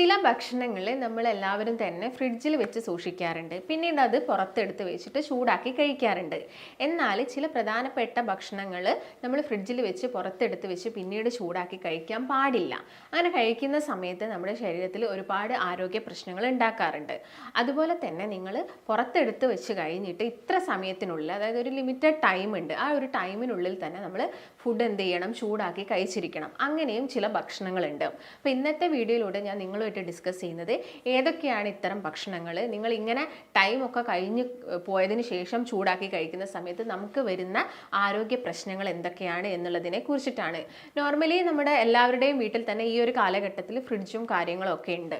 ചില ഭക്ഷണങ്ങൾ നമ്മളെല്ലാവരും തന്നെ ഫ്രിഡ്ജിൽ വെച്ച് സൂക്ഷിക്കാറുണ്ട്. പിന്നീട് അത് പുറത്തെടുത്ത് വെച്ചിട്ട് ചൂടാക്കി കഴിക്കാറുണ്ട്. എന്നാൽ ചില പ്രധാനപ്പെട്ട ഭക്ഷണങ്ങൾ നമ്മൾ ഫ്രിഡ്ജിൽ വെച്ച് പുറത്തെടുത്ത് വെച്ച് പിന്നീട് ചൂടാക്കി കഴിക്കാൻ പാടില്ല. അങ്ങനെ കഴിക്കുന്ന സമയത്ത് നമ്മുടെ ശരീരത്തിൽ ഒരുപാട് ആരോഗ്യ പ്രശ്നങ്ങൾ ഉണ്ടാക്കാറുണ്ട്. അതുപോലെ തന്നെ നിങ്ങൾ പുറത്തെടുത്ത് വെച്ച് കഴിഞ്ഞിട്ട് ഇത്ര സമയത്തിനുള്ളിൽ, അതായത് ഒരു ലിമിറ്റഡ് ടൈം ഉണ്ട്, ആ ഒരു ടൈമിനുള്ളിൽ തന്നെ നമ്മൾ ഫുഡ് എന്ത് ചെയ്യണം, ചൂടാക്കി കഴിച്ചിരിക്കണം. അങ്ങനെയും ചില ഭക്ഷണങ്ങളുണ്ട്. അപ്പോൾ ഇന്നത്തെ വീഡിയോയിലൂടെ ഞാൻ നിങ്ങളുമായിട്ട് ഡിസ്കസ് ചെയ്യുന്നത് ഏതൊക്കെയാണ് ഇത്തരം ഭക്ഷണങ്ങൾ. നിങ്ങൾ ഇങ്ങനെ ടൈമൊക്കെ കഴിഞ്ഞ് പോയതിന് ശേഷം ചൂടാക്കി കഴിക്കുന്ന സമയത്ത് നമുക്ക് വരുന്ന ആരോഗ്യ പ്രശ്നങ്ങൾ എന്തൊക്കെയാണ് എന്നുള്ളതിനെ കുറിച്ചിട്ടാണ്. നോർമലി നമ്മുടെ എല്ലാവരുടെയും വീട്ടിൽ തന്നെ ഈ ഒരു കാലഘട്ടത്തിൽ ഫ്രിഡ്ജും കാര്യങ്ങളും ഒക്കെ ഉണ്ട്.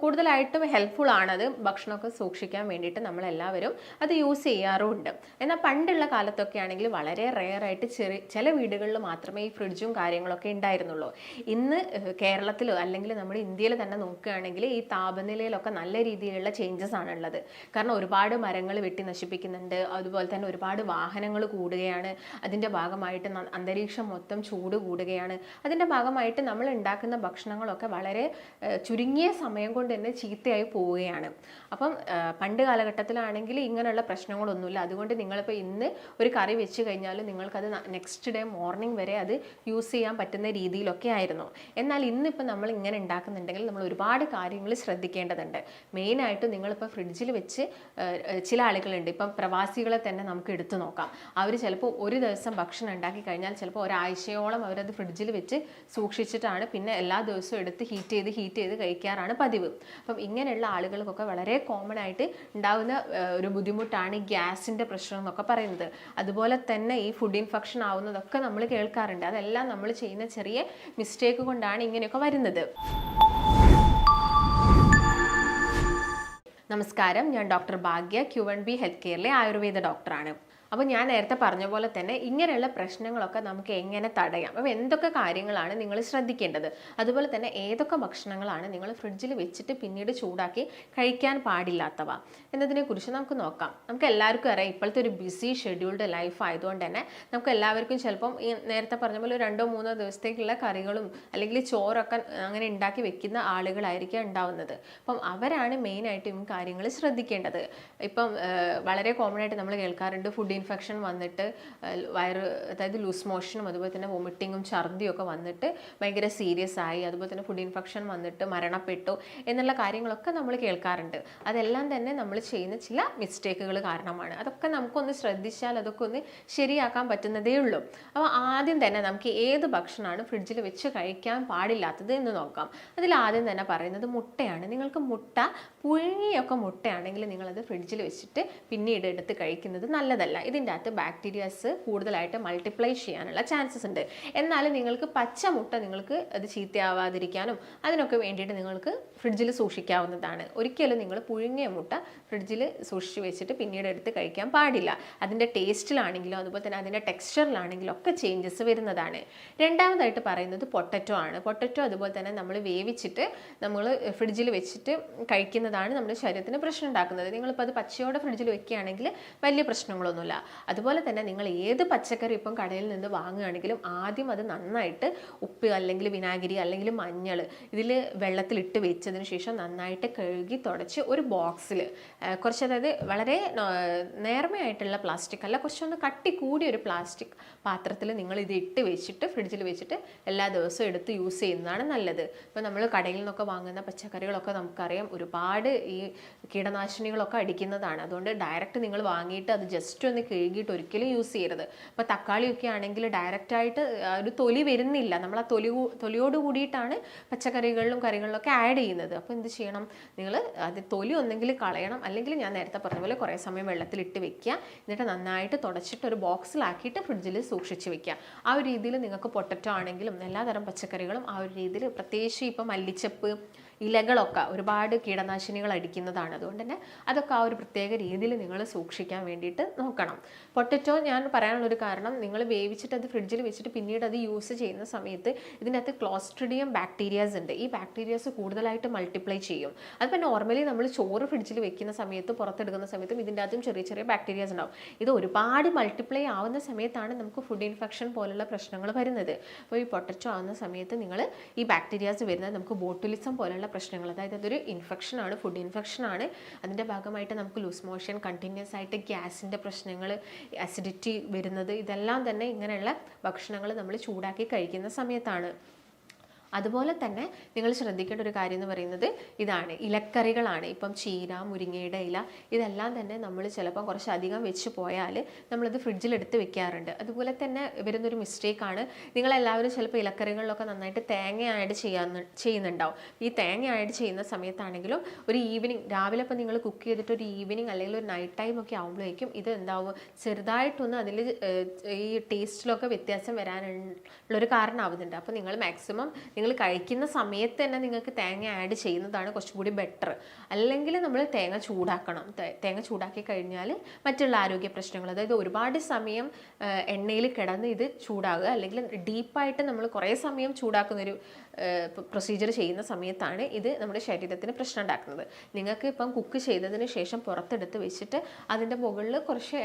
കൂടുതലായിട്ടും ഹെൽപ്ഫുൾ ആണത്. ഭക്ഷണമൊക്കെ സൂക്ഷിക്കാൻ വേണ്ടിയിട്ട് നമ്മളെല്ലാവരും അത് യൂസ് ചെയ്യാറുമുണ്ട്. എന്നാൽ പണ്ടുള്ള കാലത്തൊക്കെ ആണെങ്കിൽ വളരെ റെയറായിട്ട് ചില വീടുകളിൽ മാത്രമേ ഈ ഫ്രിഡ്ജും കാര്യങ്ങളൊക്കെ ഉണ്ടായിരുന്നുള്ളൂ. ഇന്ന് കേരളത്തിലോ അല്ലെങ്കിൽ നമ്മുടെ ഇന്ത്യയിൽ തന്നെ നോക്കുകയാണെങ്കിൽ ഈ താപനിലയിലൊക്കെ നല്ല രീതിയിലുള്ള ചേഞ്ചസ് ആണുള്ളത്. കാരണം ഒരുപാട് മരങ്ങൾ വെട്ടി നശിപ്പിക്കുന്നുണ്ട്, അതുപോലെ തന്നെ ഒരുപാട് വാഹനങ്ങൾ കൂടുകയാണ്. അതിൻ്റെ ഭാഗമായിട്ട് അന്തരീക്ഷം മൊത്തം ചൂട് കൂടുകയാണ്. അതിൻ്റെ ഭാഗമായിട്ട് നമ്മൾ ഉണ്ടാക്കുന്ന ഭക്ഷണങ്ങളൊക്കെ വളരെ ചുരുങ്ങിയ സമയം കൊണ്ട് തന്നെ ചീത്തയായി പോവുകയാണ്. അപ്പം പണ്ട് കാലഘട്ടത്തിലാണെങ്കിൽ ഇങ്ങനെയുള്ള പ്രശ്നങ്ങളൊന്നുമില്ല. അതുകൊണ്ട് നിങ്ങളിപ്പോൾ ഇന്ന് ഒരു കറി വെച്ച് കഴിഞ്ഞാൽ നിങ്ങൾക്കത് നെക്സ്റ്റ് ഡേ മോർണിംഗ് വരെ അത് യൂസ് ചെയ്യാൻ പറ്റുന്ന രീതിയിലൊക്കെ ആയിരുന്നു. എന്നാൽ ഇന്നിപ്പോൾ നമ്മൾ ഇങ്ങനെ ഉണ്ടാക്കുന്നുണ്ടെങ്കിൽ നമ്മൾ ഒരുപാട് കാര്യങ്ങൾ ശ്രദ്ധിക്കേണ്ടതുണ്ട്. മെയിനായിട്ട് നിങ്ങളിപ്പോൾ ഫ്രിഡ്ജിൽ വെച്ച് ചില ആളുകളുണ്ട്, ഇപ്പം പ്രവാസികളെ തന്നെ നമുക്ക് എടുത്തു നോക്കാം. അവർ ചിലപ്പോൾ ഒരു ദിവസം ഭക്ഷണം ഉണ്ടാക്കി കഴിഞ്ഞാൽ ചിലപ്പോൾ ഒരാഴ്ചയോളം അവരത് ഫ്രിഡ്ജിൽ വെച്ച് സൂക്ഷിച്ചിട്ടാണ് പിന്നെ എല്ലാ ദിവസവും എടുത്ത് ഹീറ്റ് ചെയ്ത് കഴിക്കാറാണ് പതിവ്. അപ്പം ഇങ്ങനെയുള്ള ആളുകൾക്കൊക്കെ വളരെ കോമൺ ആയിട്ട് ഉണ്ടാകുന്ന ഒരു ബുദ്ധിമുട്ടാണ് ഈ ഗ്യാസിൻ്റെ പ്രശ്നം എന്നൊക്കെ പറയുന്നത്. അതുപോലെ തന്നെ ഈ ഫുഡ് ഇൻഫെക്ഷൻ ആവുന്നതൊക്കെ നമ്മൾ കേൾക്കാറുണ്ട്. അതെല്ലാം നമ്മൾ ചെയ്യുന്ന ചെറിയ മിസ്റ്റേക്ക് കൊണ്ടാണ് ഇങ്ങനെയൊക്കെ വരുന്നത്. നമസ്കാരം, ഞാൻ ഡോക്ടർ ഭാഗ്യ, Q1B ഹെൽത്ത് കെയറിലെ ആയുർവേദ ഡോക്ടറാണ്. അപ്പോൾ ഞാൻ നേരത്തെ പറഞ്ഞ പോലെ തന്നെ ഇങ്ങനെയുള്ള പ്രശ്നങ്ങളൊക്കെ നമുക്ക് എങ്ങനെ തടയാം, അപ്പോൾ എന്തൊക്കെ കാര്യങ്ങളാണ് നിങ്ങൾ ശ്രദ്ധിക്കേണ്ടത്, അതുപോലെ തന്നെ ഏതൊക്കെ ഭക്ഷണങ്ങളാണ് നിങ്ങൾ ഫ്രിഡ്ജിൽ വെച്ചിട്ട് പിന്നീട് ചൂടാക്കി കഴിക്കാൻ പാടില്ലാത്തവ എന്നതിനെക്കുറിച്ച് നമുക്ക് നോക്കാം. നമുക്ക് എല്ലാവർക്കും അറിയാം, ഇപ്പോഴത്തെ ഒരു ബിസി ഷെഡ്യൂൾഡ് ലൈഫ് ആയതുകൊണ്ട് തന്നെ നമുക്ക് എല്ലാവർക്കും ചിലപ്പം ഈ നേരത്തെ പറഞ്ഞ പോലെ 2-3 ദിവസത്തേക്കുള്ള കറികളും അല്ലെങ്കിൽ ചോറൊക്കെ അങ്ങനെ ഉണ്ടാക്കി വെക്കുന്ന ആളുകളായിരിക്കും ഉണ്ടാവുന്നത്. അപ്പം അവരാണ് മെയിനായിട്ട് ഈ കാര്യങ്ങൾ ശ്രദ്ധിക്കേണ്ടത്. ഇപ്പം വളരെ കോമൺ ആയിട്ട് നമ്മൾ കേൾക്കാറുണ്ട്, ഫുഡ് ഇൻഫെക്ഷൻ വന്നിട്ട് അതായത് ലൂസ് മോഷനും അതുപോലെ തന്നെ വൊമിറ്റിങ്ങും ഛർദിയും ഒക്കെ വന്നിട്ട് ഭയങ്കര സീരിയസ് ആയി, അതുപോലെ തന്നെ ഫുഡ് ഇൻഫെക്ഷൻ വന്നിട്ട് മരണപ്പെട്ടു എന്നുള്ള കാര്യങ്ങളൊക്കെ നമ്മൾ കേൾക്കാറുണ്ട്. അതെല്ലാം തന്നെ നമ്മൾ ചെയ്യുന്ന ചില മിസ്റ്റേക്കുകൾ കാരണമാണ്. അതൊക്കെ നമുക്കൊന്ന് ശ്രദ്ധിച്ചാൽ അതൊക്കെ ഒന്ന് ശരിയാക്കാൻ പറ്റുന്നതേ ഉള്ളൂ. അപ്പോൾ ആദ്യം തന്നെ നമുക്ക് ഏത് ഭക്ഷണമാണ് ഫ്രിഡ്ജിൽ വെച്ച് കഴിക്കാൻ പാടില്ലാത്തത് എന്ന് നോക്കാം. അതിൽ ആദ്യം തന്നെ പറയുന്നത് മുട്ടയാണ്. നിങ്ങൾക്ക് മുട്ട പുഴുങ്ങിയൊക്കെ മുട്ടയാണെങ്കിൽ നിങ്ങളത് ഫ്രിഡ്ജിൽ വെച്ചിട്ട് പിന്നീട് എടുത്ത് കഴിക്കുന്നത് നല്ലതല്ല. ഇതിൻ്റെ അകത്ത് ബാക്ടീരിയാസ് കൂടുതലായിട്ട് മൾട്ടിപ്ലൈ ചെയ്യാനുള്ള ചാൻസസ് ഉണ്ട്. എന്നാൽ നിങ്ങൾക്ക് പച്ച മുട്ട നിങ്ങൾക്ക് അത് ചീത്തയാവാതിരിക്കാനും അതിനൊക്കെ വേണ്ടിയിട്ട് നിങ്ങൾക്ക് ഫ്രിഡ്ജിൽ സൂക്ഷിക്കാവുന്നതാണ്. ഒരിക്കലും നിങ്ങൾ പുഴുങ്ങിയ മുട്ട ഫ്രിഡ്ജിൽ സൂക്ഷിച്ച് വെച്ചിട്ട് പിന്നീട് എടുത്ത് കഴിക്കാൻ പാടില്ല. അതിൻ്റെ ടേസ്റ്റിലാണെങ്കിലും അതുപോലെ തന്നെ അതിൻ്റെ ടെക്സ്ചറിലാണെങ്കിലും ഒക്കെ ചേഞ്ചസ് വരുന്നതാണ്. രണ്ടാമതായിട്ട് പറയുന്നത് പൊട്ടറ്റോ ആണ്. പൊട്ടറ്റോ അതുപോലെ തന്നെ നമ്മൾ വേവിച്ചിട്ട് നമ്മൾ ഫ്രിഡ്ജിൽ വെച്ചിട്ട് കഴിക്കുന്നതാണ് നമ്മുടെ ശരീരത്തിന് പ്രശ്നം ഉണ്ടാക്കുന്നത്. നിങ്ങളിപ്പോൾ അത് പച്ചയോടെ ഫ്രിഡ്ജിൽ വെക്കുകയാണെങ്കിൽ വലിയ പ്രശ്നങ്ങളൊന്നുമില്ല. അതുപോലെ തന്നെ നിങ്ങൾ ഏത് പച്ചക്കറി ഇപ്പം കടയിൽ നിന്ന് വാങ്ങുകയാണെങ്കിലും ആദ്യം അത് നന്നായിട്ട് ഉപ്പ് അല്ലെങ്കിൽ വിനാഗിരി അല്ലെങ്കിൽ മഞ്ഞൾ ഇതിൽ വെള്ളത്തിലിട്ട് വെച്ചതിന് ശേഷം നന്നായിട്ട് കഴുകി തുടച്ച് ഒരു ബോക്സിൽ കുറച്ച്, അതായത് വളരെ നേർമയായിട്ടുള്ള പ്ലാസ്റ്റിക് അല്ല, കുറച്ചൊന്ന് കട്ടി കൂടിയ ഒരു പ്ലാസ്റ്റിക് പാത്രത്തിൽ നിങ്ങൾ ഇത് ഇട്ട് വെച്ചിട്ട് ഫ്രിഡ്ജിൽ വെച്ചിട്ട് എല്ലാ ദിവസവും എടുത്ത് യൂസ് ചെയ്യുന്നതാണ് നല്ലത്. ഇപ്പോൾ നമ്മൾ കടയിൽ നിന്നൊക്കെ വാങ്ങുന്ന പച്ചക്കറികളൊക്കെ നമുക്കറിയാം ഒരുപാട് ഈ കീടനാശിനികളൊക്കെ അടിക്കുന്നതാണ്. അതുകൊണ്ട് ഡയറക്റ്റ് നിങ്ങൾ വാങ്ങിയിട്ട് അത് ജസ്റ്റ് ഒന്ന് കഴുകിയിട്ട് ഒരിക്കലും യൂസ് ചെയ്യരുത്. ഇപ്പോൾ തക്കാളിയൊക്കെ ആണെങ്കിൽ ഡയറക്റ്റായിട്ട് ഒരു തൊലി വരുന്നില്ല, നമ്മൾ ആ തൊലിയോട് കൂടിയിട്ടാണ് പച്ചക്കറികളിലും കറികളിലൊക്കെ ആഡ് ചെയ്യുന്നത്. അപ്പോൾ എന്ത് ചെയ്യണം, നിങ്ങൾ അത് തൊലി ഒന്നെങ്കിൽ കളയണം, അല്ലെങ്കിൽ ഞാൻ നേരത്തെ പറഞ്ഞ പോലെ കുറേ സമയം വെള്ളത്തിലിട്ട് വെക്കുക, എന്നിട്ട് നന്നായിട്ട് തുടച്ചിട്ട് ഒരു ബോക്സിലാക്കിയിട്ട് ഫ്രിഡ്ജിൽ സൂക്ഷിച്ച് വെക്കുക. ആ ഒരു രീതിയിൽ നിങ്ങൾക്ക് പൊട്ടറ്റോ ആണെങ്കിലും എല്ലാതരം പച്ചക്കറികളും ആ ഒരു രീതിയിൽ, പ്രത്യേകിച്ച് ഇപ്പം മല്ലിച്ചപ്പ് ഇലകളൊക്കെ ഒരുപാട് കീടനാശിനികൾ അടിക്കുന്നതാണ്. അതുകൊണ്ട് തന്നെ അതൊക്കെ ആ ഒരു പ്രത്യേക രീതിയിൽ നിങ്ങൾ സൂക്ഷിക്കാൻ വേണ്ടിയിട്ട് നോക്കണം. പൊട്ടറ്റോ ഞാൻ പറയാനുള്ളൊരു കാരണം, നിങ്ങൾ വേവിച്ചിട്ട് അത് ഫ്രിഡ്ജിൽ വെച്ചിട്ട് പിന്നീട് അത് യൂസ് ചെയ്യുന്ന സമയത്ത് ഇതിനകത്ത് ക്ലോസ്ട്രിഡിയം ബാക്ടീരിയാസ് ഉണ്ട്. ഈ ബാക്ടീരിയാസ് കൂടുതലായിട്ട് മൾട്ടിപ്ലൈ ചെയ്യും. അതിപ്പോൾ നോർമലി നമ്മൾ ചോറ് ഫ്രിഡ്ജിൽ വെക്കുന്ന സമയത്ത് പുറത്തെടുക്കുന്ന സമയത്തും ഇതിൻ്റെ അകത്തും ചെറിയ ചെറിയ ബാക്ടീരിയാസ് ഉണ്ടാവും. ഇത് ഒരുപാട് മൾട്ടിപ്ലൈ ആവുന്ന സമയത്താണ് നമുക്ക് ഫുഡ് ഇൻഫെക്ഷൻ പോലുള്ള പ്രശ്നങ്ങൾ വരുന്നത്. അപ്പോൾ ഈ പൊട്ടറ്റോ ആവുന്ന സമയത്ത് നിങ്ങൾ ഈ ബാക്ടീരിയാസ് വരുന്നത് നമുക്ക് ബോട്ടുലിസം പോലുള്ള പ്രശ്നങ്ങൾ, അതായത് അതൊരു ഇൻഫെക്ഷനാണ്, ഫുഡ് ഇൻഫെക്ഷനാണ്. അതിൻ്റെ ഭാഗമായിട്ട് നമുക്ക് ലൂസ് മോഷൻ, കണ്ടിന്യൂസ് ആയിട്ട് ഗ്യാസിൻ്റെ പ്രശ്നങ്ങൾ, അസിഡിറ്റി വരുന്നത്, ഇതെല്ലാം തന്നെ ഇങ്ങനെയുള്ള ഭക്ഷണങ്ങൾ നമ്മൾ ചൂടാക്കി കഴിക്കുന്ന സമയത്താണ്. അതുപോലെ തന്നെ നിങ്ങൾ ശ്രദ്ധിക്കേണ്ട ഒരു കാര്യം എന്ന് പറയുന്നത് ഇതാണ്, ഇലക്കറികളാണ്. ഇപ്പം ചീര, മുരിങ്ങയുടെ ഇല, ഇതെല്ലാം തന്നെ നമ്മൾ ചിലപ്പം കുറച്ചധികം വെച്ച് പോയാൽ നമ്മളത് ഫ്രിഡ്ജിൽ എടുത്ത് വെക്കാറുണ്ട്. അതുപോലെ തന്നെ വരുന്നൊരു മിസ്റ്റേക്കാണ്, നിങ്ങളെല്ലാവരും ചിലപ്പോൾ ഇലക്കറികളിലൊക്കെ നന്നായിട്ട് തേങ്ങ ആഡ് ചെയ്യുന്നുണ്ടാവും. ഈ തേങ്ങ ആഡ് ചെയ്യുന്ന സമയത്താണെങ്കിലും ഒരു ഈവനിങ്, രാവിലെ ഇപ്പം നിങ്ങൾ കുക്ക് ചെയ്തിട്ട് ഒരു ഈവനിങ് അല്ലെങ്കിൽ ഒരു നൈറ്റ് ടൈം ഒക്കെ ആകുമ്പോഴേക്കും ഇത് എന്താവും, ചെറുതായിട്ടൊന്ന് അതിൽ ഈ ടേസ്റ്റിലൊക്കെ വ്യത്യാസം വരാനുള്ളൊരു കാരണമാവുന്നുണ്ട്. അപ്പോൾ നിങ്ങൾ മാക്സിമം നിങ്ങൾ കഴിക്കുന്ന സമയത്ത് തന്നെ നിങ്ങൾക്ക് തേങ്ങ ആഡ് ചെയ്യുന്നതാണ് കുറച്ചുകൂടി ബെറ്റർ. അല്ലെങ്കിൽ നമ്മൾ തേങ്ങ ചൂടാക്കണം. തേങ്ങ ചൂടാക്കി കഴിഞ്ഞാൽ മറ്റുള്ള ആരോഗ്യ പ്രശ്നങ്ങൾ, അതായത് ഒരുപാട് സമയം എണ്ണയിൽ കിടന്ന് ഇത് ചൂടാകുക, അല്ലെങ്കിൽ ഡീപ്പായിട്ട് നമ്മൾ കുറേ സമയം ചൂടാക്കുന്നൊരു പ്രൊസീജിയർ ചെയ്യുന്ന സമയത്താണ് ഇത് നമ്മുടെ ശരീരത്തിന് പ്രശ്നം ഉണ്ടാക്കുന്നത്. നിങ്ങൾക്ക് ഇപ്പം കുക്ക് ചെയ്തതിന് ശേഷം പുറത്തെടുത്ത് വെച്ചിട്ട് അതിൻ്റെ മുകളിൽ കുറച്ച്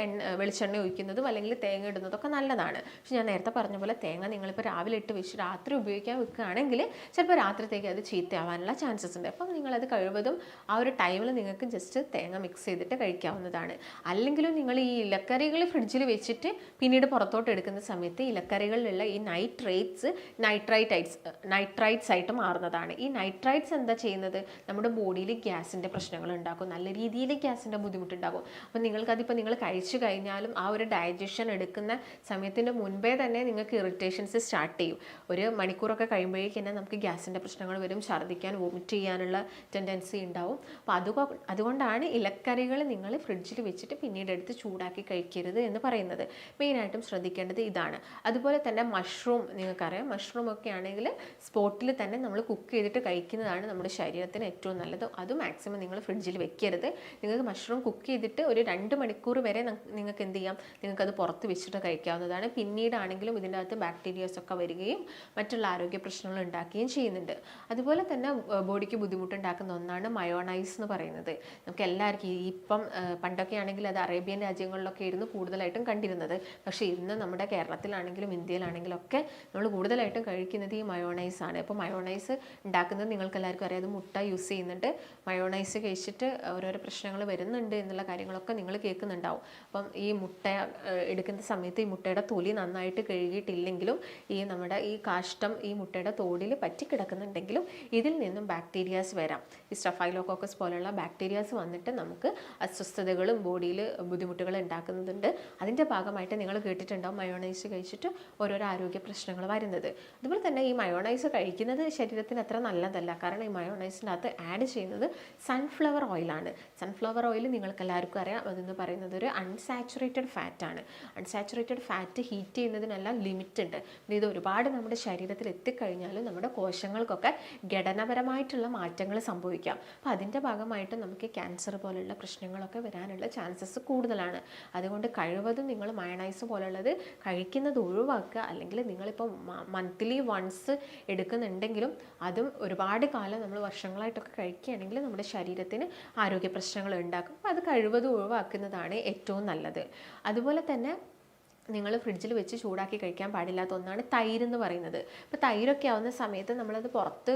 വെളിച്ചെണ്ണ ഒഴിക്കുന്നതും അല്ലെങ്കിൽ തേങ്ങ ഇടുന്നതൊക്കെ നല്ലതാണ്. പക്ഷെ ഞാൻ നേരത്തെ പറഞ്ഞ പോലെ തേങ്ങ നിങ്ങളിപ്പോൾ രാവിലെ ഇട്ട് വെച്ച് രാത്രി ഉപയോഗിക്കാൻ വെക്കുകയാണെങ്കിൽ ചിലപ്പോൾ രാത്രിത്തേക്ക് അത് ചീത്തയാവാനുള്ള ചാൻസസ് ഉണ്ട്. അപ്പം നിങ്ങളത് കഴിവതും ആ ഒരു ടൈമിൽ നിങ്ങൾക്ക് ജസ്റ്റ് തേങ്ങ മിക്സ് ചെയ്തിട്ട് കഴിക്കാവുന്നതാണ്. അല്ലെങ്കിലും നിങ്ങൾ ഈ ഇലക്കറികൾ ഫ്രിഡ്ജിൽ വെച്ചിട്ട് പിന്നീട് പുറത്തോട്ട് എടുക്കുന്ന സമയത്ത് ഇലക്കറികളിലുള്ള ഈ നൈട്രൈറ്റ്സ് ആയിട്ട് മാറുന്നതാണ്. ഈ നൈട്രൈറ്റ്സ് എന്താ ചെയ്യുന്നത്, നമ്മുടെ ബോഡിയിൽ ഗ്യാസിൻ്റെ പ്രശ്നങ്ങൾ ഉണ്ടാക്കും, നല്ല രീതിയിൽ ഗ്യാസിൻ്റെ ബുദ്ധിമുട്ടുണ്ടാകും. അപ്പം നിങ്ങൾക്കതിപ്പോൾ നിങ്ങൾ കഴിച്ചു കഴിഞ്ഞാലും ആ ഒരു ഡൈജഷൻ എടുക്കുന്ന സമയത്തിൻ്റെ മുൻപേ തന്നെ നിങ്ങൾക്ക് ഇറിറ്റേഷൻസ് സ്റ്റാർട്ട് ചെയ്യും. ഒരു മണിക്കൂറൊക്കെ കഴിയുമ്പോഴേക്കും തന്നെ നമുക്ക് ഗ്യാസിൻ്റെ പ്രശ്നങ്ങൾ വരും, ഛർദ്ദിക്കാൻ, വോമിറ്റ് ചെയ്യാനുള്ള ടെൻഡൻസി ഉണ്ടാവും. അപ്പോൾ അതുകൊണ്ടാണ് ഇലക്കറികൾ നിങ്ങൾ ഫ്രിഡ്ജിൽ വെച്ചിട്ട് പിന്നീട് എടുത്ത് ചൂടാക്കി കഴിക്കരുത് എന്ന് പറയുന്നത്. മെയിനായിട്ടും ശ്രദ്ധിക്കേണ്ടത് ഇതാണ്. അതുപോലെ തന്നെ മഷ്റൂം, നിങ്ങൾക്കറിയാം മഷ്റൂം ഒക്കെ ആണെങ്കിൽ സ്പോട്ടിൽ തന്നെ നമ്മൾ കുക്ക് ചെയ്തിട്ട് കഴിക്കുന്നതാണ് നമ്മുടെ ശരീരത്തിന് ഏറ്റവും നല്ലത്. അത് മാക്സിമം നിങ്ങൾ ഫ്രിഡ്ജിൽ വെക്കരുത്. നിങ്ങൾക്ക് മഷ്റൂം കുക്ക് ചെയ്തിട്ട് ഒരു 2 മണിക്കൂർ വരെ നിങ്ങൾക്ക് എന്ത് ചെയ്യാം, നിങ്ങൾക്കത് പുറത്ത് വെച്ചിട്ട് കഴിക്കാവുന്നതാണ്. പിന്നീടാണെങ്കിലും ഇതിൻ്റെ അകത്ത് ബാക്ടീരിയാസ് ഒക്കെ വരികയും മറ്റുള്ള ആരോഗ്യ പ്രശ്നങ്ങൾ ഉണ്ടാക്കുകയും ചെയ്യുന്നുണ്ട്. അതുപോലെ തന്നെ ബോഡിക്ക് ബുദ്ധിമുട്ടുണ്ടാക്കുന്ന ഒന്നാണ് മയോണൈസ് എന്ന് പറയുന്നത്. നമുക്ക് എല്ലാവർക്കും ഇപ്പം പണ്ടൊക്കെ ആണെങ്കിൽ അത് അറേബ്യൻ രാജ്യങ്ങളിലൊക്കെ ആയിരുന്നു കൂടുതലായിട്ടും കണ്ടിരുന്നത്. പക്ഷേ ഇന്ന് നമ്മുടെ കേരളത്തിലാണെങ്കിലും ഇന്ത്യയിലാണെങ്കിലും ഒക്കെ നമ്മൾ കൂടുതലായിട്ടും കഴിക്കുന്നത് ഈ മയോണൈസ് ആണ്. അപ്പോൾ മയോണൈസ് ഉണ്ടാക്കുന്നത് നിങ്ങൾക്ക് എല്ലാവർക്കും അറിയാം, അത് മുട്ട യൂസ് ചെയ്യുന്നുണ്ട്. മയോണൈസ് കഴിച്ചിട്ട് ഓരോരോ പ്രശ്നങ്ങൾ വരുന്നുണ്ട് എന്നുള്ള കാര്യങ്ങളൊക്കെ നിങ്ങൾ കേൾക്കുന്നുണ്ടാവും. അപ്പം ഈ മുട്ട എടുക്കുന്ന സമയത്ത് ഈ മുട്ടയുടെ തൊലി നന്നായിട്ട് കഴുകിയിട്ടില്ലെങ്കിലും നമ്മുടെ ഈ കാഷ്ടം ഈ മുട്ടയുടെ തോടിൽ പറ്റിക്കിടക്കുന്നുണ്ടെങ്കിലും ഇതിൽ നിന്നും ബാക്ടീരിയാസ് വരാം. ഈ സ്റ്റഫൈലോകോക്കസ് പോലുള്ള ബാക്ടീരിയാസ് വന്നിട്ട് നമുക്ക് അസ്വസ്ഥതകളും ബോഡിയിൽ ബുദ്ധിമുട്ടുകൾ ഉണ്ടാക്കുന്നുണ്ട്. അതിൻ്റെ ഭാഗമായിട്ട് നിങ്ങൾ കേട്ടിട്ടുണ്ടാവും മയോണൈസ് കഴിച്ചിട്ട് ഓരോരോ ആരോഗ്യ പ്രശ്നങ്ങൾ വരുന്നത്. അതുപോലെ തന്നെ ഈ മയോണൈസ് കഴിക്കുന്നത് ശരീരത്തിന് അത്ര നല്ലതല്ല. കാരണം ഈ മയോണൈസിൻ്റെ അകത്ത് ആഡ് ചെയ്യുന്നത് സൺഫ്ലവർ ഓയിലാണ്. സൺഫ്ലവർ ഓയിൽ നിങ്ങൾക്ക് എല്ലാവർക്കും അറിയാം, അതെന്ന് പറയുന്നത് ഒരു അൺസാച്ചുറേറ്റഡ് ഫാറ്റാണ്. അൺസാച്ചുറേറ്റഡ് ഫാറ്റ് ഹീറ്റ് ചെയ്യുന്നതിനെല്ലാം ലിമിറ്റ് ഉണ്ട്. ഇത് ഒരുപാട് നമ്മുടെ ശരീരത്തിൽ എത്തിക്കഴിഞ്ഞാലും നമ്മുടെ കോശങ്ങൾക്കൊക്കെ ഘടനാപരമായിട്ടുള്ള മാറ്റങ്ങൾ സംഭവിക്കാം. അപ്പോൾ അതിൻ്റെ ഭാഗമായിട്ട് നമുക്ക് ക്യാൻസർ പോലുള്ള പ്രശ്നങ്ങളൊക്കെ വരാനുള്ള ചാൻസസ് കൂടുതലാണ്. അതുകൊണ്ട് കഴിവതും നിങ്ങൾ മയോണൈസ് പോലുള്ളത് കഴിക്കുന്നത് ഒഴിവാക്കുക. അല്ലെങ്കിൽ നിങ്ങളിപ്പോൾ മന്ത്ലി വൺസ് എടുക്കുന്നുണ്ടെങ്കിലും അതും ഒരുപാട് കാലം നമ്മൾ വർഷങ്ങളായിട്ടൊക്കെ കഴിക്കുകയാണെങ്കിൽ നമ്മുടെ ശരീരത്തിന് ആരോഗ്യ പ്രശ്നങ്ങൾ ഉണ്ടാക്കും. അപ്പോൾ അത് കഴിവതും ഒഴിവാക്കുന്നതാണ് ഏറ്റവും നല്ലത്. അതുപോലെ തന്നെ നിങ്ങൾ ഫ്രിഡ്ജിൽ വെച്ച് ചൂടാക്കി കഴിക്കാൻ പാടില്ലാത്ത ഒന്നാണ് തൈര് എന്ന് പറയുന്നത്. ഇപ്പോൾ തൈരൊക്കെ ആവുന്ന സമയത്ത് നമ്മളത് പുറത്ത്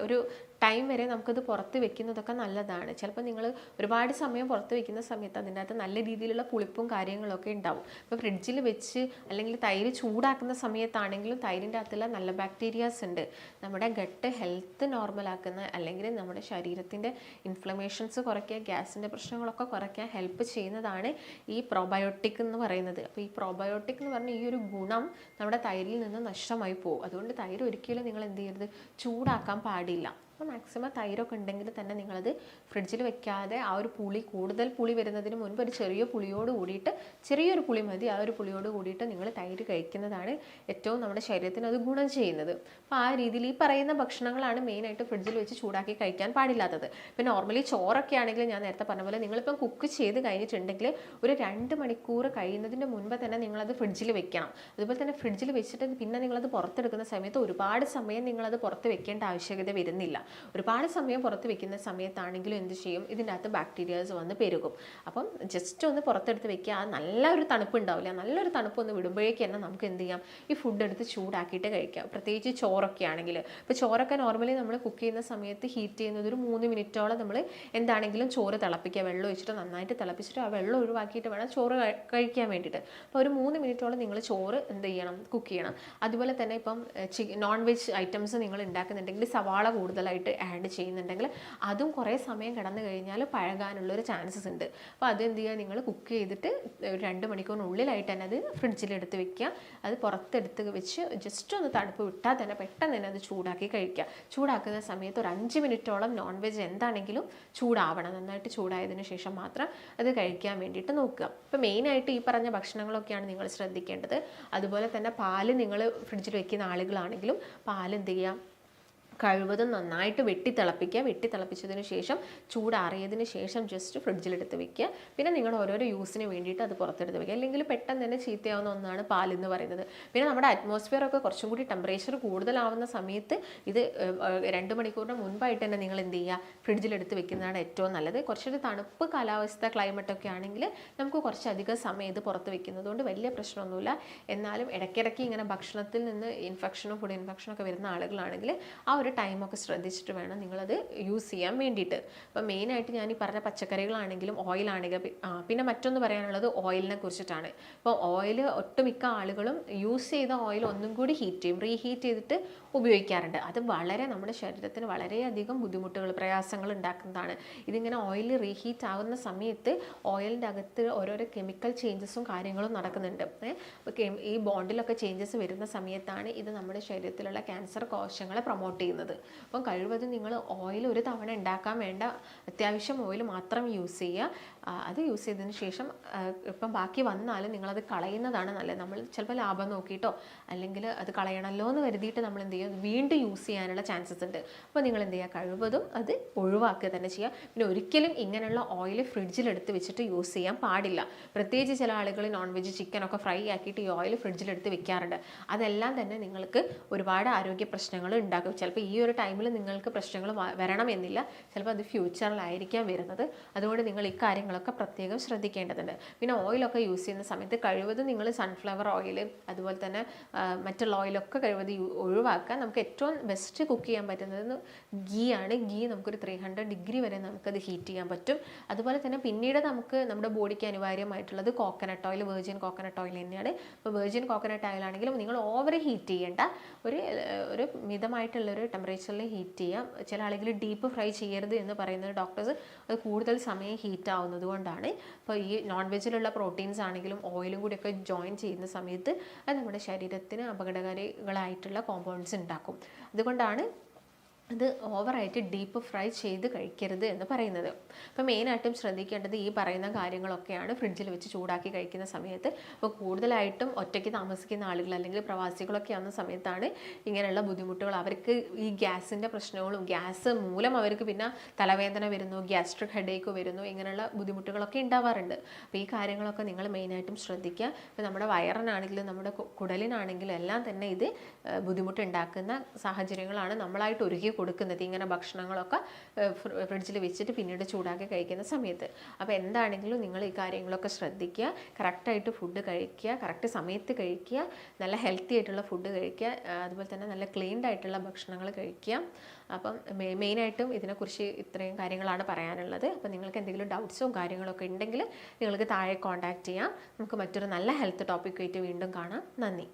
ഒരു ടൈം വരെ നമുക്കത് പുറത്ത് വെക്കുന്നതൊക്കെ നല്ലതാണ്. ചിലപ്പോൾ നിങ്ങൾ ഒരുപാട് സമയം പുറത്ത് വെക്കുന്ന സമയത്ത് അതിൻ്റെ അകത്ത് നല്ല രീതിയിലുള്ള പുളിപ്പും കാര്യങ്ങളൊക്കെ ഉണ്ടാവും. ഇപ്പോൾ ഫ്രിഡ്ജിൽ വെച്ച് അല്ലെങ്കിൽ തൈര് ചൂടാക്കുന്ന സമയത്താണെങ്കിലും തൈരിൻ്റെ അകത്തുള്ള നല്ല ബാക്ടീരിയാസ് ഉണ്ട്. നമ്മുടെ ഗട്ട് ഹെൽത്ത് നോർമലാക്കുന്ന അല്ലെങ്കിൽ നമ്മുടെ ശരീരത്തിൻ്റെ ഇൻഫ്ലമേഷൻസ് കുറയ്ക്കുക, ഗ്യാസിൻ്റെ പ്രശ്നങ്ങളൊക്കെ കുറയ്ക്കാൻ ഹെൽപ്പ് ചെയ്യുന്നതാണ് ഈ പ്രോബയോട്ടിക് എന്ന് പറയുന്നത്. അപ്പോൾ ഈ പ്രോബയോട്ടിക് എന്ന് പറഞ്ഞ ഈ ഒരു ഗുണം നമ്മുടെ തൈരിൽ നിന്ന് നഷ്ടമായി പോകും. അതുകൊണ്ട് തൈര് ഒരിക്കലും നിങ്ങൾ എന്ത് ചെയ്യരുത്, ചൂടാക്കാൻ പാടില്ല. അപ്പോൾ മാക്സിമം തൈരൊക്കെ ഉണ്ടെങ്കിൽ തന്നെ നിങ്ങളത് ഫ്രിഡ്ജിൽ വെക്കാതെ ആ ഒരു കൂടുതൽ പുളി വരുന്നതിന് മുൻപ് ഒരു ചെറിയൊരു പുളി മതി, ആ ഒരു പുളിയോട് കൂടിയിട്ട് നിങ്ങൾ തൈര് കഴിക്കുന്നതാണ് ഏറ്റവും നമ്മുടെ ശരീരത്തിന് അത് ഗുണം ചെയ്യുന്നത്. അപ്പോൾ ആ രീതിയിൽ ഈ പറയുന്ന ഭക്ഷണങ്ങളാണ് മെയിനായിട്ട് ഫ്രിഡ്ജിൽ വെച്ച് ചൂടാക്കി കഴിക്കാൻ പാടില്ലാത്തത്. ഇപ്പോൾ നോർമലി ചോറൊക്കെ ആണെങ്കിൽ ഞാൻ നേരത്തെ പറഞ്ഞ പോലെ നിങ്ങളിപ്പം കുക്ക് ചെയ്ത് കഴിഞ്ഞിട്ടുണ്ടെങ്കിൽ ഒരു 2 മണിക്കൂർ കഴിയുന്നതിൻ്റെ മുൻപ് തന്നെ നിങ്ങളത് ഫ്രിഡ്ജിൽ വെക്കണം. അതുപോലെ തന്നെ ഫ്രിഡ്ജിൽ വെച്ചിട്ട് പിന്നെ നിങ്ങളത് പുറത്തെടുക്കുന്ന സമയത്ത് ഒരുപാട് സമയം നിങ്ങളത് പുറത്ത് വെക്കേണ്ട ആവശ്യകത വരുന്നില്ല. ഒരുപാട് സമയം പുറത്ത് വെക്കുന്ന സമയത്താണെങ്കിലും എന്ത് ചെയ്യും, ഇതിൻ്റെ അകത്ത് ബാക്ടീരിയാസ് വന്ന് പെരുകും. അപ്പം ജസ്റ്റ് ഒന്ന് പുറത്തെടുത്ത് വെക്കുക. ആ നല്ലൊരു തണുപ്പ് ഉണ്ടാവില്ല, നല്ലൊരു തണുപ്പ് ഒന്ന് വിടുമ്പോഴേക്ക് തന്നെ നമുക്ക് എന്ത് ചെയ്യാം, ഈ ഫുഡ് എടുത്ത് ചൂടാക്കിയിട്ട് കഴിക്കാം. പ്രത്യേകിച്ച് ചോറൊക്കെ ആണെങ്കിൽ, ഇപ്പോൾ ചോറൊക്കെ നോർമലി നമ്മൾ കുക്ക് ചെയ്യുന്ന സമയത്ത് ഹീറ്റ് ചെയ്യുന്നത് ഒരു 3 മിനിറ്റോളം നമ്മൾ എന്താണെങ്കിലും ചോറ് തിളപ്പിക്കുക. വെള്ളം ഒഴിച്ചിട്ട് നന്നായിട്ട് തിളപ്പിച്ചിട്ട് ആ വെള്ളം ഒഴിവാക്കിയിട്ട് വേണം ചോറ് കഴിക്കാൻ വേണ്ടിയിട്ട്. അപ്പോൾ ഒരു 3 മിനിറ്റോളം നിങ്ങൾ ചോറ് എന്ത് ചെയ്യണം, കുക്ക് ചെയ്യണം. അതുപോലെ തന്നെ ഇപ്പം നോൺ വെജ് ഐറ്റംസ് നിങ്ങൾ ഉണ്ടാക്കുന്നുണ്ടെങ്കിൽ സവാള കൂടുതലായിട്ട് ആഡ് ചെയ്യുന്നുണ്ടെങ്കിൽ അതും കുറേ സമയം കിടന്നു കഴിഞ്ഞാൽ പഴകാനുള്ളൊരു ചാൻസസ് ഉണ്ട്. അപ്പോൾ അതെന്ത് ചെയ്യുക, നിങ്ങൾ കുക്ക് ചെയ്തിട്ട് 2 മണിക്കൂറിനുള്ളിലായിട്ട് തന്നെ അത് ഫ്രിഡ്ജിലെടുത്ത് വെക്കുക. അത് പുറത്തെടുത്ത് വെച്ച് ജസ്റ്റ് ഒന്ന് തണുപ്പ് വിട്ടാൽ തന്നെ പെട്ടെന്ന് തന്നെ അത് ചൂടാക്കി കഴിക്കുക. ചൂടാക്കുന്ന സമയത്ത് ഒരു 5 മിനിറ്റോളം നോൺ വെജ് എന്താണെങ്കിലും ചൂടാവണം. നന്നായിട്ട് ചൂടായതിനു ശേഷം മാത്രം അത് കഴിക്കാൻ വേണ്ടിയിട്ട് നോക്കുക. ഇപ്പോൾ മെയിനായിട്ട് ഈ പറഞ്ഞ ഭക്ഷണങ്ങളൊക്കെയാണ് നിങ്ങൾ ശ്രദ്ധിക്കേണ്ടത്. അതുപോലെ തന്നെ പാല് നിങ്ങൾ ഫ്രിഡ്ജിൽ വെക്കുന്ന ആളുകളാണെങ്കിലും പാൽ എന്ത് ചെയ്യുക, കഴിവതും നന്നായിട്ട് വെട്ടിത്തിളപ്പിച്ചതിന് ശേഷം ചൂടാറിയതിന് ശേഷം ജസ്റ്റ് ഫ്രിഡ്ജിലെടുത്ത് വെക്കുക. പിന്നെ നിങ്ങൾ ഓരോരോ യൂസിന് വേണ്ടിയിട്ട് അത് പുറത്തെടുത്ത് വെക്കുക. അല്ലെങ്കിൽ പെട്ടെന്ന് തന്നെ ചീത്തയാവുന്ന ഒന്നാണ് പാലെന്ന് പറയുന്നത്. പിന്നെ നമ്മുടെ അറ്റ്മോസ്ഫിയർ ഒക്കെ കുറച്ചും കൂടി ടെമ്പറേച്ചർ കൂടുതലാവുന്ന സമയത്ത് ഇത് 2 മണിക്കൂറിന് മുൻപായിട്ട് തന്നെ നിങ്ങൾ എന്ത് ചെയ്യുക, ഫ്രിഡ്ജിലെടുത്ത് വെക്കുന്നതാണ് ഏറ്റവും നല്ലത്. കുറച്ചൊരു തണുപ്പ് കാലാവസ്ഥ ക്ലൈമറ്റൊക്കെ ആണെങ്കിൽ നമുക്ക് കുറച്ചധികം സമയം ഇത് പുറത്ത് വെക്കുന്നത് കൊണ്ട് വലിയ പ്രശ്നമൊന്നുമില്ല. എന്നാലും ഇടയ്ക്കിടയ്ക്ക് ഇങ്ങനെ ഭക്ഷണത്തിൽ നിന്ന് ഇൻഫെക്ഷനും ഫുഡ് ഇൻഫെക്ഷനൊക്കെ വരുന്ന ആളുകളാണെങ്കിൽ ആ ഒരു ടൈമൊക്കെ ശ്രദ്ധിച്ചിട്ട് വേണം നിങ്ങളത് യൂസ് ചെയ്യാൻ വേണ്ടിയിട്ട്. അപ്പോൾ മെയിനായിട്ട് ഞാൻ ഈ പറഞ്ഞ പച്ചക്കറികളാണെങ്കിലും ഓയിലാണെങ്കിലും പിന്നെ മറ്റൊന്ന് പറയാനുള്ളത് ഓയിലിനെ കുറിച്ചിട്ടാണ്. ഇപ്പോൾ ഓയിൽ ഒട്ടുമിക്ക ആളുകളും യൂസ് ചെയ്ത ഓയിൽ ഒന്നും കൂടി ഹീറ്റ് ചെയ്യും, റീഹീറ്റ് ചെയ്തിട്ട് ഉപയോഗിക്കാറുണ്ട്. അത് വളരെ നമ്മുടെ ശരീരത്തിന് വളരെയധികം ബുദ്ധിമുട്ടുകൾ പ്രയാസങ്ങൾ ഉണ്ടാക്കുന്നതാണ്. ഇതിങ്ങനെ ഓയിൽ റീഹീറ്റ് ആവുന്ന സമയത്ത് ഓയിലിൻ്റെ അകത്ത് ഓരോരോ കെമിക്കൽ ചേഞ്ചസും കാര്യങ്ങളും നടക്കുന്നുണ്ട്. അപ്പോൾ ഈ ബോണ്ടിലൊക്കെ ചേഞ്ചസ് വരുന്ന സമയത്താണ് ഇത് നമ്മുടെ ശരീരത്തിലുള്ള ക്യാൻസർ കോശങ്ങളെ പ്രൊമോട്ട് ചെയ്യുന്നത്. അപ്പം കഴിവതും നിങ്ങൾ ഓയിൽ ഒരു തവണ ഉണ്ടാക്കാൻ വേണ്ട, അത്യാവശ്യം ഓയിൽ മാത്രം യൂസ് ചെയ്യുക. അത് യൂസ് ചെയ്തതിന് ശേഷം ഇപ്പം ബാക്കി വന്നാലും നിങ്ങളത് കളയുന്നതാണ് നല്ലത്. നമ്മൾ ചിലപ്പോൾ ലാഭം നോക്കിയിട്ടോ അല്ലെങ്കിൽ അത് കളയണമല്ലോ എന്ന് കരുതിയിട്ട് നമ്മൾ എന്ത് ചെയ്യും, വീണ്ടും യൂസ് ചെയ്യാനുള്ള ചാൻസസ് ഉണ്ട്. അപ്പോൾ നിങ്ങൾ എന്ത് ചെയ്യുക, കഴിവതും അത് ഒഴിവാക്കുക തന്നെ ചെയ്യുക. പിന്നെ ഒരിക്കലും ഇങ്ങനെയുള്ള ഓയിൽ ഫ്രിഡ്ജിലെടുത്ത് വെച്ചിട്ട് യൂസ് ചെയ്യാൻ പാടില്ല. പ്രത്യേകിച്ച് ചില ആളുകൾ നോൺ വെജ് ചിക്കനൊക്കെ ഫ്രൈ ആക്കിയിട്ട് ഈ ഓയിൽ ഫ്രിഡ്ജിലെടുത്ത് വെക്കാറുണ്ട്. അതെല്ലാം തന്നെ നിങ്ങൾക്ക് ഒരുപാട് ആരോഗ്യ പ്രശ്നങ്ങൾ ഉണ്ടാക്കും. ചിലപ്പോൾ ഈ ഒരു ടൈമിൽ നിങ്ങൾക്ക് പ്രശ്നങ്ങൾ വരണമെന്നില്ല, ചിലപ്പോൾ അത് ഫ്യൂച്ചറിലായിരിക്കാം വരുന്നത്. അതുകൊണ്ട് നിങ്ങൾ ഈ കാര്യങ്ങളൊക്കെ പ്രത്യേകം ശ്രദ്ധിക്കേണ്ടതുണ്ട്. പിന്നെ ഓയിലൊക്കെ യൂസ് ചെയ്യുന്ന സമയത്ത് കഴിവതും നിങ്ങൾ സൺഫ്ലവർ ഓയിൽ അതുപോലെ തന്നെ മറ്റുള്ള ഓയിലൊക്കെ കഴിവതും ഒഴിവാക്കുക. നമുക്ക് ഏറ്റവും ബെസ്റ്റ് കുക്ക് ചെയ്യാൻ പറ്റുന്നത് ഗീ ആണ്. ഗീ നമുക്കൊരു 300 ഡിഗ്രി വരെ നമുക്കത് ഹീറ്റ് ചെയ്യാൻ പറ്റും. അതുപോലെ തന്നെ പിന്നീട് നമുക്ക് നമ്മുടെ ബോഡിക്ക് അനിവാര്യമായിട്ടുള്ളത് coconut oil, virgin coconut oil തന്നെയാണ്. ഇപ്പോൾ വെർജിൻ കോക്കനട്ട് ഓയിൽ ആണെങ്കിലും നിങ്ങൾ ഓവർ ഹീറ്റ് ചെയ്യേണ്ട, ഒരു മിതമായിട്ടുള്ളൊരു ടെമ്പറേച്ചറിൽ ഹീറ്റ് ചെയ്യാം. ചില ആളുകൾ ഡീപ്പ് ഫ്രൈ ചെയ്യരുത് എന്ന് പറയുന്നത് ഡോക്ടേഴ്സ് അത് കൂടുതൽ സമയം ഹീറ്റ് ആവുന്നത് കൊണ്ടാണ്. അപ്പോൾ ഈ നോൺ വെജിലുള്ള പ്രോട്ടീൻസ് ആണെങ്കിലും ഓയിലും കൂടിയൊക്കെ ജോയിൻ ചെയ്യുന്ന സമയത്ത് അത് നമ്മുടെ ശരീരത്തിന് അപകടകാരികളായിട്ടുള്ള കോമ്പൗണ്ട്സ് ഉണ്ടാക്കും. അതുകൊണ്ടാണ് അത് ഓവറായിട്ട് ഡീപ്പ് ഫ്രൈ ചെയ്ത് കഴിക്കരുത് എന്ന് പറയുന്നത്. അപ്പോൾ മെയിനായിട്ടും ശ്രദ്ധിക്കേണ്ടത് ഈ പറയുന്ന കാര്യങ്ങളൊക്കെയാണ് ഫ്രിഡ്ജിൽ വെച്ച് ചൂടാക്കി കഴിക്കുന്ന സമയത്ത്. അപ്പോൾ കൂടുതലായിട്ടും ഒറ്റയ്ക്ക് താമസിക്കുന്ന ആളുകൾ അല്ലെങ്കിൽ പ്രവാസികളൊക്കെ ആവുന്ന സമയത്താണ് ഇങ്ങനെയുള്ള ബുദ്ധിമുട്ടുകൾ. അവർക്ക് ഈ ഗ്യാസിൻ്റെ പ്രശ്നങ്ങളും ഗ്യാസ് മൂലം അവർക്ക് പിന്നെ തലവേദന വരുന്നു, ഗ്യാസ്ട്രിക് ഹെഡേക്ക് വരുന്നു, ഇങ്ങനെയുള്ള ബുദ്ധിമുട്ടുകളൊക്കെ ഉണ്ടാവാറുണ്ട്. അപ്പോൾ ഈ കാര്യങ്ങളൊക്കെ നിങ്ങൾ മെയിനായിട്ടും ശ്രദ്ധിക്കുക. ഇപ്പോൾ നമ്മുടെ വയറിനാണെങ്കിലും നമ്മുടെ കുടലിനാണെങ്കിലും എല്ലാം തന്നെ ഇത് ബുദ്ധിമുട്ടുണ്ടാക്കുന്ന സാഹചര്യങ്ങളാണ് നമ്മളായിട്ട് ഒരുക്കി കൊടുക്കുന്നത് ഇങ്ങനെ ഭക്ഷണങ്ങളൊക്കെ ഫ്രിഡ്ജിൽ വെച്ചിട്ട് പിന്നീട് ചൂടാക്കി കഴിക്കുന്ന സമയത്ത്. അപ്പോൾ എന്താണെങ്കിലും നിങ്ങൾ ഈ കാര്യങ്ങളൊക്കെ ശ്രദ്ധിക്കുക. കറക്റ്റായിട്ട് ഫുഡ് കഴിക്കുക, കറക്റ്റ് സമയത്ത് കഴിക്കുക, നല്ല ഹെൽത്തി ആയിട്ടുള്ള ഫുഡ് കഴിക്കുക, അതുപോലെ തന്നെ നല്ല ക്ലീൻഡ് ആയിട്ടുള്ള ഭക്ഷണങ്ങൾ കഴിക്കുക. അപ്പം മെയിനായിട്ടും ഇതിനെക്കുറിച്ച് ഇത്രയും കാര്യങ്ങളാണ് പറയാനുള്ളത്. അപ്പോൾ നിങ്ങൾക്ക് എന്തെങ്കിലും ഡൗട്ട്സോ കാര്യങ്ങളൊക്കെ ഉണ്ടെങ്കിൽ നിങ്ങൾക്ക് താഴെ കോൺടാക്റ്റ് ചെയ്യാം. നമുക്ക് മറ്റൊരു നല്ല ഹെൽത്ത് ടോപ്പിക്കുമായിട്ട് വീണ്ടും കാണാം. നന്ദി.